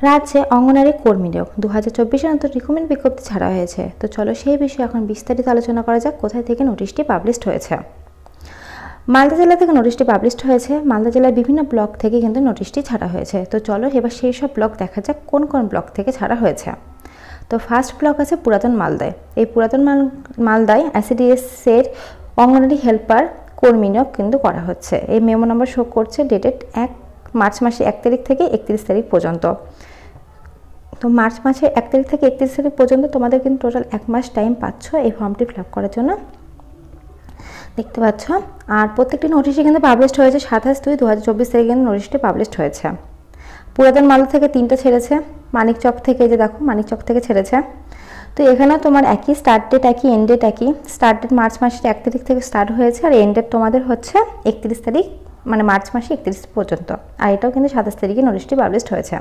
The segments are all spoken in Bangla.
রাজ্যে অঙ্গনারী কর্মী নিয়োগ 2024 নতুন রিক্রুটমেন্ট বিজ্ঞপ্তি ছাড়া হয়েছে। তো চলো সেই বিষয়ে এখন বিস্তারিত আলোচনা করা যাক কোথায় থেকে নোটিশটি পাবলিশড হয়েছে। মালদা জেলা থেকে নোটিশটি পাবলিশড হয়েছে। মালদা জেলার বিভিন্ন ব্লক থেকে কিন্তু নোটিশটি ছাড়া হয়েছে। তো চলো এবার সেই সব ব্লক দেখা যাক কোন কোন ব্লক থেকে ছাড়া হয়েছে। তো ফার্স্ট ব্লক আছে পুরাতন মালদায়। এই পুরাতন মালদায় ICDS-এর অঙ্গনারী হেল্পার কর্মী নিয়োগ কিন্তু করা হচ্ছে। এই মেমো নাম্বার শো করছে ডেটেড 1 মার্চ মাসে 1 তারিখ থেকে 31 তারিখ পর্যন্ত। তো মার্চ মাসে 1 তারিখ থেকে 31 তারিখ পর্যন্ত তোমাদের কিন্তু টোটাল 1 মাস টাইম পাচ্ছ এই ফর্মটি ফিল আপ করার জন্য, দেখতে পাচ্ছ। আর প্রত্যেকটি নোটিশই কিন্তু পাবলিশড হয়েছে 27/2/2024 তারিখে কিন্তু নোটিশটি পাবলিশড হয়েছে। পুরাতন মালদা থেকে 3টা ছেড়েছে, মানিকচক থেকে, যে দেখো মানিকচক থেকে ছেড়েছে। তো এখানে তোমার একই স্টার্ট ডেট, একই এন্ড ডেট একই। স্টার্ট ডেট মার্চ মাসের 1 তারিখ থেকে স্টার্ট হয়েছে আর এন্ড ডেট তোমাদের হচ্ছে 31 তারিখ, মানে মার্চ মাসে 31 পর্যন্ত। আর এটাও কিন্তু 27 তারিখে নোটিশটি পাবলিশড হয়েছে।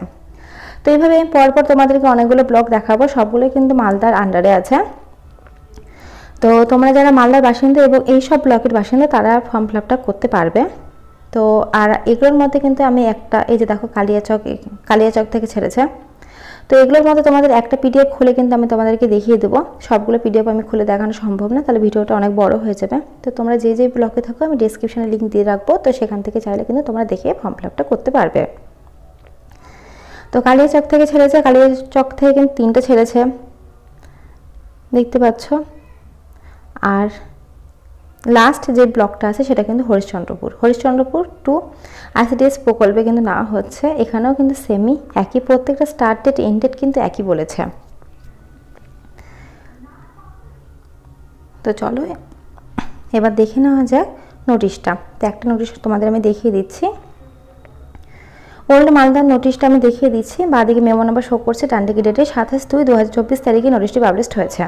তো এইভাবে পরপর তোমাদেরকে অনেকগুলো ব্লক দেখাবো, সবগুলোই কিন্তু মালদার আন্ডারে আছে। তো তোমরা যারা মালদার বাসিন্দা এবং এই সব ব্লকের বাসিন্দা তারা ফর্ম ফিল আপটা করতে পারবে। তো আর এগুলোর মধ্যে কিন্তু আমি একটা, এই যে দেখো কালিয়াচক থেকে ছেড়েছে। তো এগুলোর মধ্যে তোমাদের একটা PDF খুলে কিন্তু আমি তোমাদেরকে দেখিয়ে দেবো। সবগুলো PDF আমি খুলে দেখানো সম্ভব না, তাহলে ভিডিওটা অনেক বড় হয়ে যাবে। তো তোমরা যে যে ব্লকে থাকো আমি ডেসক্রিপশনে লিঙ্ক দিয়ে রাখবো, তো সেখান থেকে চাইলে কিন্তু তোমরা দেখে ফর্ম ফিল আপটা করতে পারবে। তো কালিয়াচক থেকে ছেড়েছে, কালিয়াচক থেকে কিন্তু 3টা ছেড়েছে, দেখতে পাচ্ছ। আর লাস্ট যে ব্লকটা আছে সেটা কিন্তু হরিশ্চন্দ্রপুর টু ICDS প্রকল্পে কিন্তু নেওয়া হচ্ছে। এখানেও কিন্তু সেমই একই, প্রত্যেকটা স্টার্ট ডেট এন্ড ডেট কিন্তু একই বলেছে। তো চলো এবার দেখে নেওয়া যাক নোটিশটা। তো একটা নোটিশ তোমাদের আমি দেখিয়ে দিচ্ছি। ওল্ড মালদার নোটিশটা আমি দেখিয়ে দিচ্ছি। বাঁদিকে মেমো নাম্বার শো করছে, ডানদিকে ডেটে 27/2/2024 তারিখে নোটিশটি পাবলিশড হয়েছে।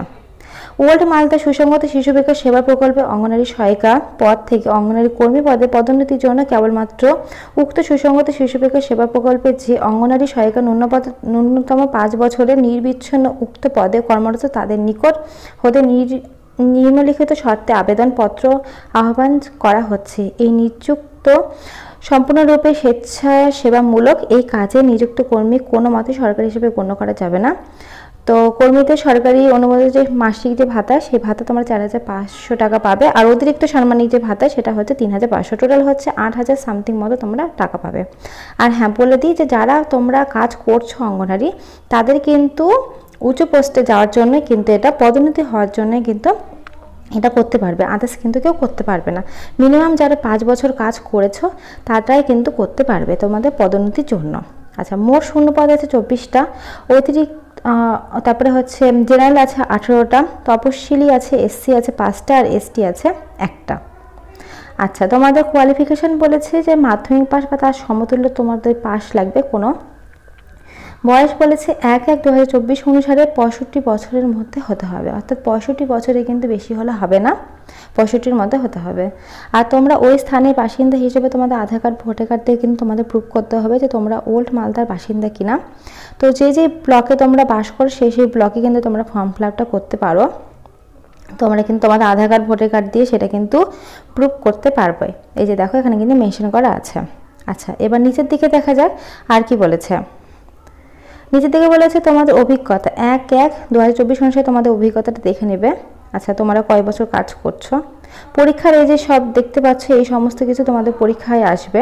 ওল্ড মালদা সুসংগত শিশু বিকাশ সেবা প্রকল্পে অঙ্গনারী সহায়িকা পদ থেকে অঙ্গনারী কর্মী পদে পদোন্নতির জন্য কেবলমাত্র উক্ত সুসংগত শিশু বিকাশ সেবা প্রকল্পে যে অঙ্গনারী সহায়িকা ন্যূনতম 5 বছরের নির্বিচ্ছিন্ন উক্ত পদে কর্মরত তাদের নিকট হতে নিম্নলিখিত শর্তে আবেদনপত্র আহ্বান করা হচ্ছে। এই নিযুক্ত সম্পূর্ণরূপে স্বেচ্ছাসেবামূলক এই কাজে নিযুক্ত কর্মী কোনো মতে সরকারি হিসেবে গণ্য করা যাবে না। তো কর্মীদের সরকারি অনুমোদিত যে মাসিক যে ভাতা, সেই ভাতা তোমরা 4,500 টাকা পাবে। আর অতিরিক্ত সাম্মানিক যে ভাতা সেটা হচ্ছে 3,500, টোটাল হচ্ছে 8,000 সামথিং মতো তোমরা টাকা পাবে। আর হ্যাঁ বলে দিই যে যারা তোমরা কাজ করছো অঙ্গনারী, তাদের কিন্তু উচ্চ পোস্টে যাওয়ার জন্য কিন্তু এটা পদোন্নতি হওয়ার জন্য কিন্তু এটা করতে পারবে, আদার্স কিন্তু কেউ করতে পারবে না। মিনিমাম যারা 5 বছর কাজ করেছো তারাই কিন্তু করতে পারবে তোমাদের পদোন্নতির জন্য। আচ্ছা, মোট শূন্য পদ আছে 24টা, অতিরিক্ত তারপরে হচ্ছে জেনারেল আছে 18টা, তপশিলি আছে, SC আছে 5টা আর ST আছে 1টা। আচ্ছা, তোমাদের কোয়ালিফিকেশন বলেছে যে মাধ্যমিক পাস বা তার সমতুল্য তোমাদের পাস লাগবে কোনো। বয়স বলেছে 1/1/2024 অনুসারে 65 বছরের মধ্যে হতে হবে, অর্থাৎ 65 বছরে কিন্তু বেশি হলে হবে না, 65-র মধ্যে হতে হবে। আর তোমরা ওই স্থানের বাসিন্দা হিসেবে তোমাদের আধার কার্ড, ভোটার কার্ড দিয়ে কিন্তু তোমাদের প্রুফ করতে হবে যে তোমরা ওল্ড মালদার বাসিন্দা কিনা। তো যে যে ব্লকে তোমরা বাস করো সেই ব্লকে কিন্তু তোমরা ফর্ম ফিল আপটা করতে পারো। তোমরা কিন্তু তোমাদের আধার কার্ড, ভোটার কার্ড দিয়ে সেটা কিন্তু প্রুফ করতে পারবে। এই যে দেখো এখানে কিন্তু মেনশন করা আছে। আচ্ছা, এবার নিচের দিকে দেখা যাক আর কি বলেছে। নিচের দিকে বলেছে তোমাদের অভিজ্ঞতা 1/1/2024 অনুসারে তোমাদের অভিজ্ঞতাটা দেখে নেবে। আচ্ছা, তোমরা কয় বছর কাজ করছো, পরীক্ষার এই যে সব দেখতে পাচ্ছ এই সমস্ত কিছু তোমাদের পরীক্ষায় আসবে।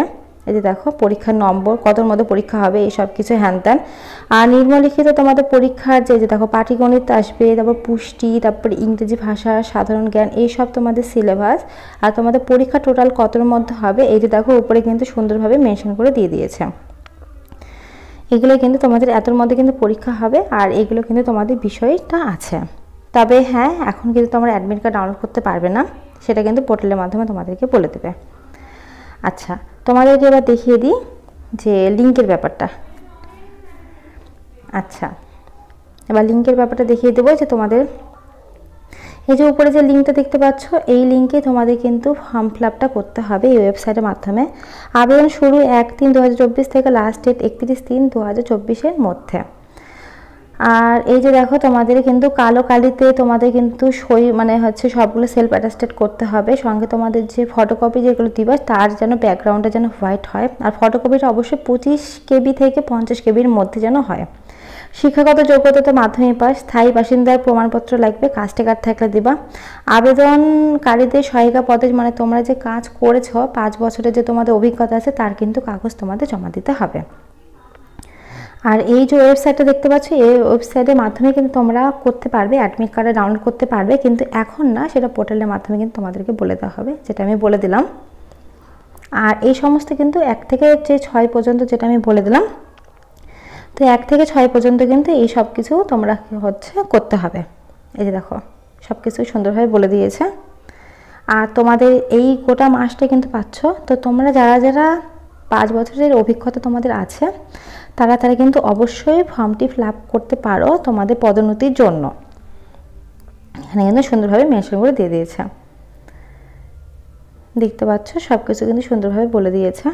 এই যে দেখো পরীক্ষার নম্বর, কতর মধ্যে পরীক্ষা হবে, এই সব কিছু হ্যানত্যান। আর নিম্নলিখিত তোমাদের পরীক্ষার যে দেখো পাটিগণিত আসবে, তারপর পুষ্টি, তারপর ইংরেজি ভাষা, সাধারণ জ্ঞান, এই সব তোমাদের সিলেবাস। আর তোমাদের পরীক্ষা টোটাল কতর মধ্যে হবে এই যে দেখো উপরে কিন্তু সুন্দরভাবে মেনশন করে দিয়ে দিয়েছে। এগুলো কিন্তু তোমাদের এতর মধ্যে কিন্তু পরীক্ষা হবে আর এগুলো কিন্তু তোমাদের বিষয়টা আছে। তবে হ্যাঁ, এখন কিন্তু তোমরা অ্যাডমিট কার্ড ডাউনলোড করতে পারবে না, সেটা কিন্তু পোর্টালের মাধ্যমে তোমাদেরকে বলে দেবে। আচ্ছা, তোমাদেরকে এবার দেখিয়ে দিই যে লিঙ্কের ব্যাপারটা। আচ্ছা, এবার লিঙ্কের ব্যাপারটা দেখিয়ে দেবো যে তোমাদের এই যে উপরে যে লিঙ্কটা দেখতে পাচ্ছ এই লিঙ্কে তোমাদের কিন্তু ফর্ম ফিল আপটা করতে হবে এই ওয়েবসাইটের মাধ্যমে। আবেদন শুরু 1/3/2024 থেকে লাস্ট ডেট 31/3/2024 মধ্যে। আর এই যে দেখো তোমাদের কিন্তু কালো কালিতে তোমাদের কিন্তু সই মানে হচ্ছে সবগুলো সেলফ অ্যাটাস্টেড করতে হবে, সঙ্গে তোমাদের যে ফটোকপি যেগুলো দিবা তার যেন ব্যাকগ্রাউন্ডটা যেন হোয়াইট হয়, আর ফটোকপিটা অবশ্যই 25 কেবি থেকে 50 কেবির মধ্যে যেন হয়। শিক্ষাগত যোগ্যতা তো মাধ্যমিক পাস, স্থায়ী বাসিন্দার প্রমাণপত্র লাগবে, কাস্টে কার্ড থাকলে দিবা। আবেদনকারীদের সহায়িকা পদে মানে তোমরা যে কাজ করেছো 5 বছরের যে তোমাদের অভিজ্ঞতা আছে তার কিন্তু কাগজ তোমাদের জমা দিতে হবে। আর এই যে ওয়েবসাইটটা দেখতে পাচ্ছ, এই ওয়েবসাইটের মাধ্যমে কিন্তু তোমরা করতে পারবে, অ্যাডমিট কার্ডে ডাউনলোড করতে পারবে, কিন্তু এখন না, সেটা পোর্টালের মাধ্যমে কিন্তু তোমাদেরকে বলে দেওয়া হবে, যেটা আমি বলে দিলাম। আর এই সমস্ত কিন্তু 1 থেকে 6 পর্যন্ত যেটা আমি বলে দিলাম, তো 1 থেকে 6 পর্যন্ত কিন্তু এই সব কিছু তোমরা হচ্ছে করতে হবে। এই যে দেখো সব কিছু সুন্দরভাবে বলে দিয়েছে। আর তোমাদের এই গোটা মাসটা কিন্তু পাচ্ছ, তো তোমরা যারা যারা 5 বছরের অভিজ্ঞতা তোমাদের আছে তারা কিন্তু অবশ্যই ফর্মটি ফিল আপ করতে পারো তোমাদের পদোন্নতির জন্য। এখানে কিন্তু সুন্দরভাবে মেনশন করে দিয়ে দিয়েছে, দেখতে পাচ্ছ সব কিছু কিন্তু সুন্দরভাবে বলে দিয়েছে।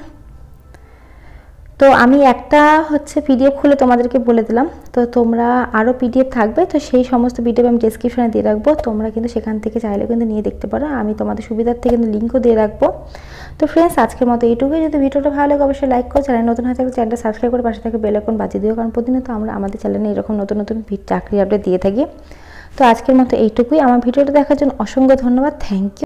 তো আমি একটা হচ্ছে পিডিএফ খুলে তোমাদেরকে বলে দিলাম, তো তোমরা আরও পিডিএফ থাকবে, তো সেই সমস্ত পিডিএফ আমি ডেসক্রিপশনে দিয়ে রাখবো, তোমরা কিন্তু সেখান থেকে চাইলে কিন্তু নিয়ে দেখতে পারো, আমি তোমাদের সুবিধার্থে কিন্তু লিঙ্কও দিয়ে রাখবো। তো ফ্রেন্ডস আজকের মতো এইটুকুই। যদি ভিডিওটা ভালো লাগে অবশ্যই লাইক করো, চ্যানেল নতুন হয়ে থাকলে চ্যানেলটা সাবস্ক্রাইব করে পাশে থেকে বেল আইকন বাজিয়ে দিও, কারণ প্রতিনিয়ত আমরা আমাদের চ্যানেলে এরকম নতুন নতুন চাকরি আপডেট দিয়ে থাকি। তো আজকের মতো এইটুকুই। আমার ভিডিওটা দেখার জন্য অসংখ্য ধন্যবাদ, থ্যাংক ইউ।